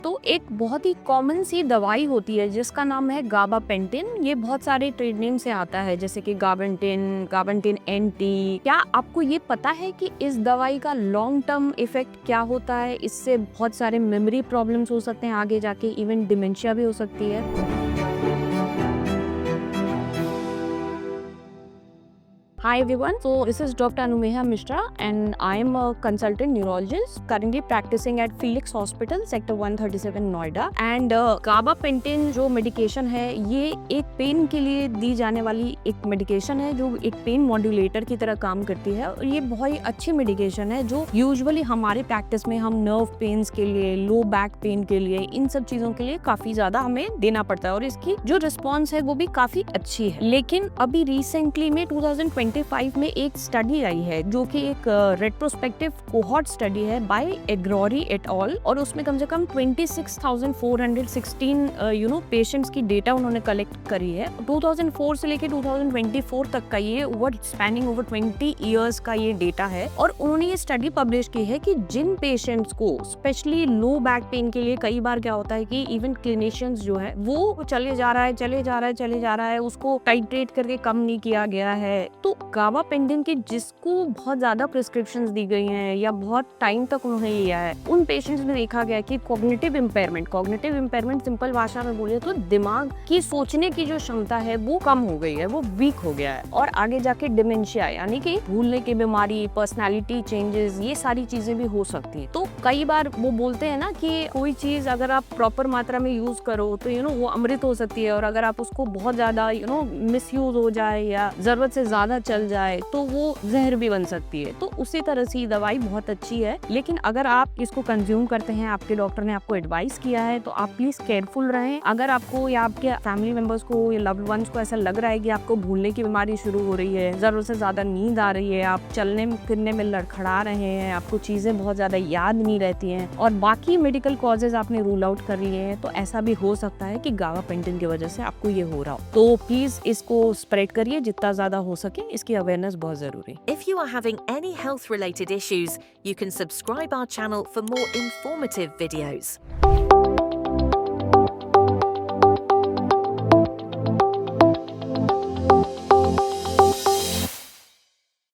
तो एक बहुत ही कॉमन सी दवाई होती है जिसका नाम है गाबापेंटिन। ये बहुत सारे ट्रेड नेम से आता है, जैसे कि गाबापेंटिन एनटी। क्या आपको ये पता है कि इस दवाई का लॉन्ग टर्म इफेक्ट क्या होता है? इससे बहुत सारे मेमोरी प्रॉब्लम्स हो सकते हैं आगे जाके, इवन डिमेंशिया भी हो सकती है। Hi everyone, so this is Dr. Anumeha Mishra and I am a consultant neurologist currently practicing at Felix Hospital, Sector 137 Noida. And gabapentin जो मेडिकेशन है ये एक पेन के लिए दी जाने वाली एक मेडिकेशन है जो एक पेन मॉड्यूलेटर की तरह काम करती है। और ये बहुत ही अच्छी मेडिकेशन है जो यूजुअली हमारे प्रैक्टिस में हम नर्व पेन्स के लिए, लो बैक पेन के लिए, इन सब चीजों के लिए काफी ज्यादा हमें देना पड़ता है और इसकी जो रिस्पॉन्स है वो भी काफी अच्छी है। लेकिन अभी रिसेंटली में 2025 में एक स्टडी आई है जो कि एक रेट्रोस्पेक्टिव कोहॉर्ट स्टडी है बाय एग्रोरी एट ऑल, और उसमें कम से कम 26,416 पेशेंट्स की डेटा उन्होंने कलेक्ट करी है। 2004 से लेके 2024 तक का ये स्पैनिंग ओवर 20 इयर्स का ये डेटा है। और उन्होंने ये स्टडी पब्लिश की है कि जिन पेशेंट्स को स्पेशली लो बैक पेन के लिए कई बार क्या होता है कि इवन क्लिनिशियंस जो है वो चले जा रहा है, उसको टाइट्रेट करके कम नहीं किया गया है, तो गाबापेंटिन की जिसको बहुत ज्यादा प्रिस्क्रिप्शंस दी गई हैं या बहुत टाइम तक उन्होंने लिया है, उन पेशेंट्स में देखा गया कि कॉग्निटिव इम्पेयरमेंट सिंपल भाषा में बोले तो दिमाग की सोचने की जो क्षमता है वो कम हो गई है, वो वीक हो गया है। और आगे जाके डिमेंशिया यानी कि भूलने की बीमारी, पर्सनैलिटी चेंजेस, ये सारी चीजें भी हो सकती है। तो कई बार वो बोलते हैं ना कि कोई चीज अगर आप प्रॉपर मात्रा में यूज करो तो वो अमृत हो सकती है, और अगर आप उसको बहुत ज्यादा मिस यूज हो जाए या जरूरत से ज्यादा चल जाए तो वो जहर भी बन सकती है। तो उसी तरह से दवाई बहुत अच्छी है, लेकिन अगर आप इसको कंज्यूम करते हैं, आपके डॉक्टर ने आपको एडवाइस किया है, तो आप प्लीज केयरफुल रहें। अगर आपको या आपके फैमिली मेंबर्स को या लव्ड वंस को ऐसा लग रहा है कि आपको भूलने की बीमारी शुरू हो रही है, जरूरत से ज्यादा नींद आ रही है, आप चलने फिरने में लड़खड़ा रहे हैं, आपको चीजें बहुत ज्यादा याद नहीं रहती हैं और बाकी मेडिकल कॉजेज आपने रूल आउट कर लिए हैं, तो ऐसा भी हो सकता है कि गाबापेंटिन की वजह से आपको ये हो रहा हो। तो प्लीज इसको स्प्रेड करिए जितना ज्यादा हो सके, इसकी अवेयरनेस बहुत जरूरी। If you are having any health related issues, you can subscribe our channel for more informative videos.